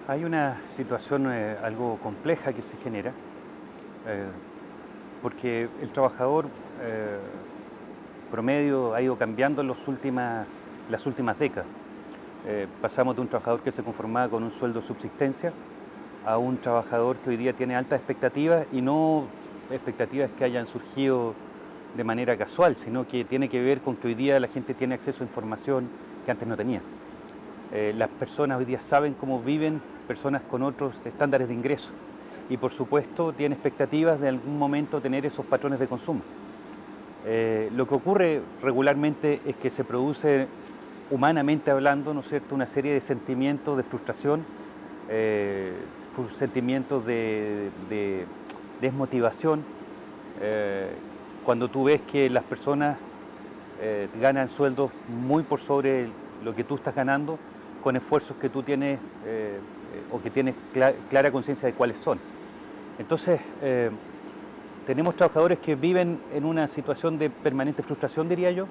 Hay una situación algo compleja que se genera porque el trabajador promedio ha ido cambiando en las últimas décadas. Pasamos de un trabajador que se conformaba con un sueldo de subsistencia a un trabajador que hoy día tiene altas expectativas, y no expectativas que hayan surgido de manera casual, sino que tiene que ver con que hoy día la gente tiene acceso a información que antes no tenía. Las personas hoy día saben cómo viven personas con otros estándares de ingreso, y por supuesto tienen expectativas de algún momento tener esos patrones de consumo. Lo que ocurre regularmente es que se produce, humanamente hablando, ¿no es cierto?, una serie de sentimientos de frustración, sentimientos de desmotivación, cuando tú ves que las personas ganan sueldos muy por sobre lo que tú estás ganando, con esfuerzos que tú tienes o que tienes clara conciencia de cuáles son. Entonces, tenemos trabajadores que viven en una situación de permanente frustración, diría yo,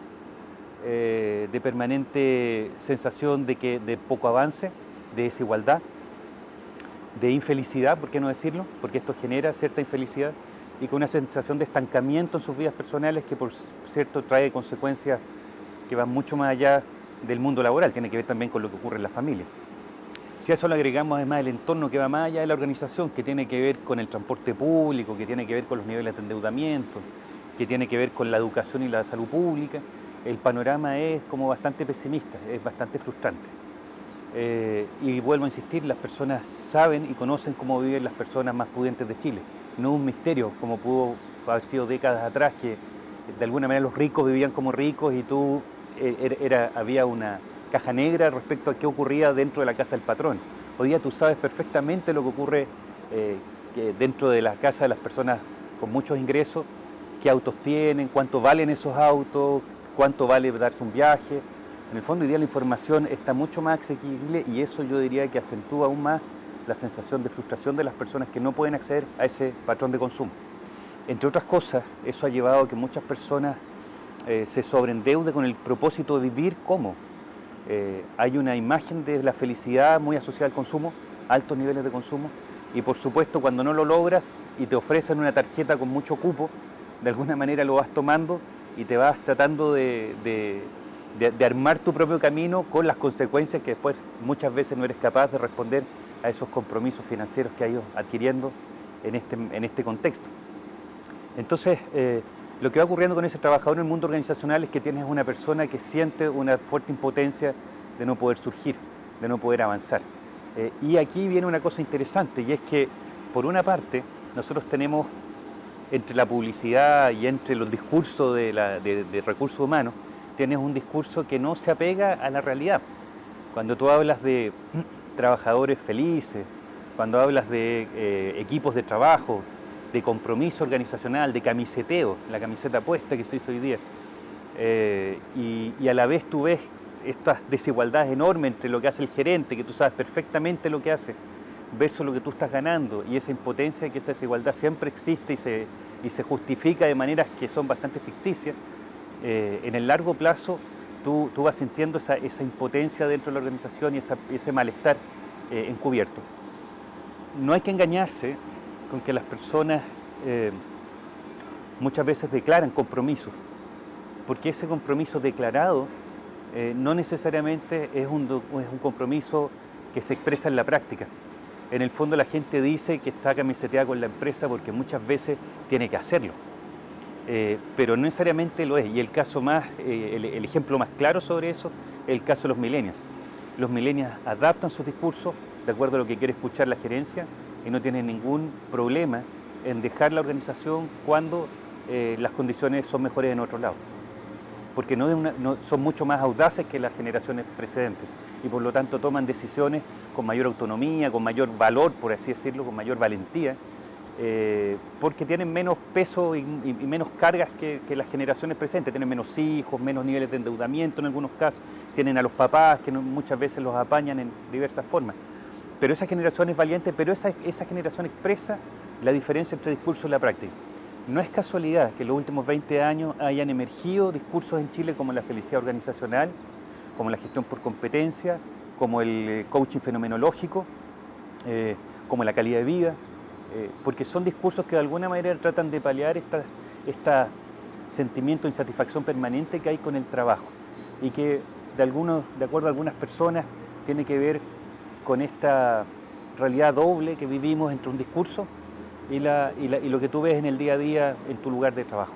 de permanente sensación de poco avance, de desigualdad, de infelicidad, ¿por qué no decirlo? Porque esto genera cierta infelicidad, y con una sensación de estancamiento en sus vidas personales que, por cierto, trae consecuencias que van mucho más allá del mundo laboral, tiene que ver también con lo que ocurre en la familia. Si a eso le agregamos además el entorno que va más allá de la organización, que tiene que ver con el transporte público, que tiene que ver con los niveles de endeudamiento, que tiene que ver con la educación y la salud pública, el panorama es como bastante pesimista, es bastante frustrante. Y vuelvo a insistir, las personas saben y conocen cómo viven las personas más pudientes de Chile. No es un misterio, como pudo haber sido décadas atrás, que de alguna manera los ricos vivían como ricos y había una caja negra respecto a qué ocurría dentro de la casa del patrón. Hoy día tú sabes perfectamente lo que ocurre dentro de la casa de las personas con muchos ingresos, qué autos tienen, cuánto valen esos autos, cuánto vale darse un viaje. En el fondo hoy día la información está mucho más asequible, y eso yo diría que acentúa aún más la sensación de frustración de las personas que no pueden acceder a ese patrón de consumo. Entre otras cosas, eso ha llevado a que muchas personas se sobreendeuden con el propósito de vivir como. Hay una imagen de la felicidad muy asociada al consumo, altos niveles de consumo, y por supuesto cuando no lo logras y te ofrecen una tarjeta con mucho cupo, de alguna manera lo vas tomando y te vas tratando de armar tu propio camino, con las consecuencias que después muchas veces no eres capaz de responder a esos compromisos financieros que has ido adquiriendo en este contexto. Entonces, lo que va ocurriendo con ese trabajador en el mundo organizacional es que tienes una persona que siente una fuerte impotencia de no poder surgir, de no poder avanzar. Y aquí viene una cosa interesante, y es que, por una parte, nosotros tenemos, entre la publicidad y entre los discursos de recursos humanos, tienes un discurso que no se apega a la realidad. Cuando tú hablas de trabajadores felices, cuando hablas de equipos de trabajo, de compromiso organizacional, de camiseteo, la camiseta puesta que se hizo hoy día, y a la vez tú ves estas desigualdades enormes entre lo que hace el gerente, que tú sabes perfectamente lo que hace, versus lo que tú estás ganando, y esa impotencia, que esa desigualdad siempre existe y se justifica de maneras que son bastante ficticias. En el largo plazo tú vas sintiendo esa impotencia dentro de la organización y ese malestar encubierto. No hay que engañarse con que las personas muchas veces declaran compromisos, porque ese compromiso declarado no necesariamente es un compromiso que se expresa en la práctica. En el fondo la gente dice que está camiseteada con la empresa porque muchas veces tiene que hacerlo, pero no necesariamente lo es. Y el ejemplo más claro sobre eso es el caso de los millennials. Los millennials adaptan sus discursos de acuerdo a lo que quiere escuchar la gerencia, y no tienen ningún problema en dejar la organización cuando las condiciones son mejores en otro lado, porque son mucho más audaces que las generaciones precedentes, y por lo tanto toman decisiones con mayor autonomía, con mayor valor, por así decirlo, con mayor valentía, porque tienen menos peso y menos cargas que las generaciones presentes. Tienen menos hijos, menos niveles de endeudamiento en algunos casos, tienen a los papás que muchas veces los apañan en diversas formas. Pero esa generación es valiente, pero esa generación expresa la diferencia entre discurso y la práctica. No es casualidad que en los últimos 20 años hayan emergido discursos en Chile como la felicidad organizacional, como la gestión por competencia, como el coaching fenomenológico, como la calidad de vida, porque son discursos que de alguna manera tratan de paliar este sentimiento de insatisfacción permanente que hay con el trabajo y que de acuerdo a algunas personas tiene que ver con esta realidad doble que vivimos entre un discurso y lo que tú ves en el día a día en tu lugar de trabajo.